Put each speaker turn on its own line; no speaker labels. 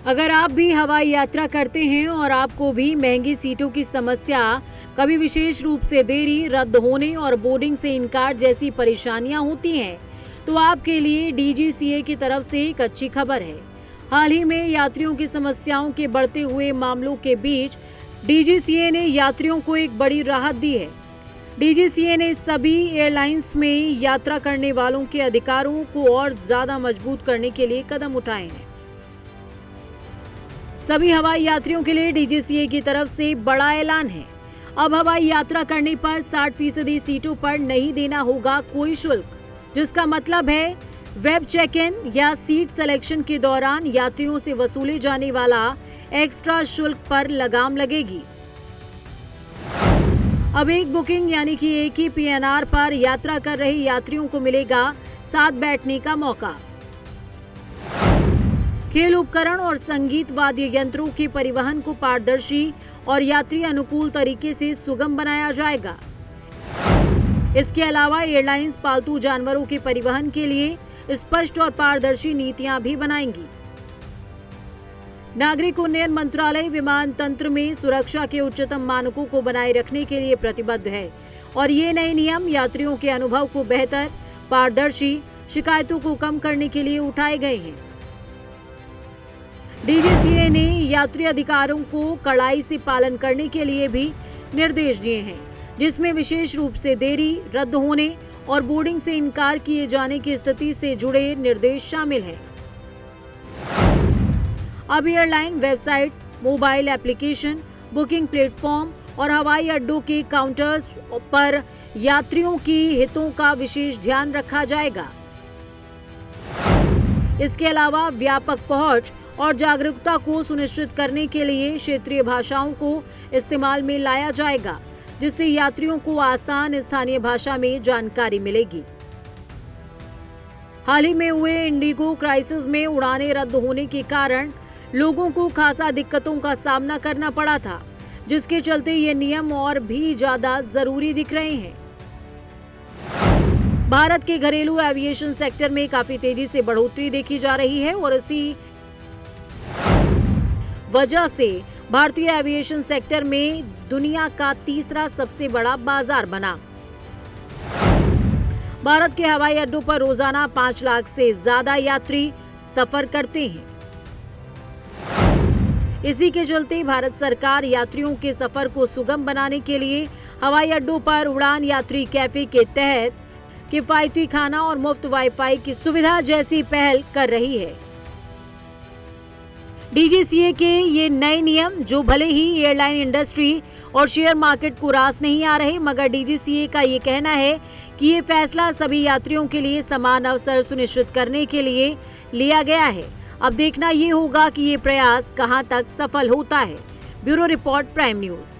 अगर आप भी हवाई यात्रा करते हैं और आपको भी महंगी सीटों की समस्या, कभी विशेष रूप से देरी, रद्द होने और बोर्डिंग से इनकार जैसी परेशानियां होती हैं, तो आपके लिए डीजीसीए की तरफ से एक अच्छी खबर है। हाल ही में यात्रियों की समस्याओं के बढ़ते हुए मामलों के बीच डीजीसीए ने यात्रियों को एक बड़ी राहत दी है। डीजीसीए ने सभी एयरलाइंस में यात्रा करने वालों के अधिकारों को और ज्यादा मजबूत करने के लिए कदम उठाए हैं। सभी हवाई यात्रियों के लिए डीजीसीए की तरफ से बड़ा ऐलान है। अब हवाई यात्रा करने पर 60% सीटों पर नहीं देना होगा कोई शुल्क, जिसका मतलब है वेब चेक इन या सीट सिलेक्शन के दौरान यात्रियों से वसूले जाने वाला एक्स्ट्रा शुल्क पर लगाम लगेगी। अब एक बुकिंग यानी कि एक ही पीएनआर पर यात्रा कर रहे यात्रियों को मिलेगा साथ बैठने का मौका। खेल उपकरण और संगीत वाद्य यंत्रों के परिवहन को पारदर्शी और यात्री अनुकूल तरीके से सुगम बनाया जाएगा। इसके अलावा एयरलाइंस पालतू जानवरों के परिवहन के लिए स्पष्ट और पारदर्शी नीतियां भी बनाएंगी। नागरिक उड्डयन मंत्रालय विमान तंत्र में सुरक्षा के उच्चतम मानकों को बनाए रखने के लिए प्रतिबद्ध है और ये नए नियम यात्रियों के अनुभव को बेहतर, पारदर्शी, शिकायतों को कम करने के लिए उठाए गए हैं। डीजीसीए ने यात्री अधिकारों को कड़ाई से पालन करने के लिए भी निर्देश दिए हैं, जिसमें विशेष रूप से देरी, रद्द होने और बोर्डिंग से इनकार किए जाने की स्थिति से जुड़े निर्देश शामिल हैं। अब airline websites, mobile application, booking platform और हवाई अड्डों के काउंटर्स पर यात्रियों की हितों का विशेष ध्यान रखा जाएगा। इसके अलावा व्यापक पहुंच और जागरूकता को सुनिश्चित करने के लिए क्षेत्रीय भाषाओं को इस्तेमाल में लाया जाएगा, जिससे यात्रियों को आसान स्थानीय भाषा में जानकारी मिलेगी। हाल ही में हुए इंडिगो क्राइसिस में उड़ानें रद्द होने के कारण लोगों को खासा दिक्कतों का सामना करना पड़ा था, जिसके चलते ये नियम और भी ज्यादा जरूरी दिख रहे हैं। भारत के घरेलू एविएशन सेक्टर में काफी तेजी से बढ़ोतरी देखी जा रही है और इसी वजह से भारतीय एविएशन सेक्टर में दुनिया का तीसरा सबसे बड़ा बाजार बना। भारत के हवाई अड्डों पर रोजाना 5 लाख से ज्यादा यात्री सफर करते हैं। इसी के चलते भारत सरकार यात्रियों के सफर को सुगम बनाने के लिए हवाई अड्डों पर उड़ान यात्री कैफे के तहत किफायती खाना और मुफ्त वाईफाई की सुविधा जैसी पहल कर रही है। डीजीसीए के ये नए नियम, जो भले ही एयरलाइन इंडस्ट्री और शेयर मार्केट को रास नहीं आ रहे, मगर डीजीसीए का ये कहना है कि ये फैसला सभी यात्रियों के लिए समान अवसर सुनिश्चित करने के लिए लिया गया है। अब देखना ये होगा कि ये प्रयास कहां तक सफल होता है। Bureau report, prime news.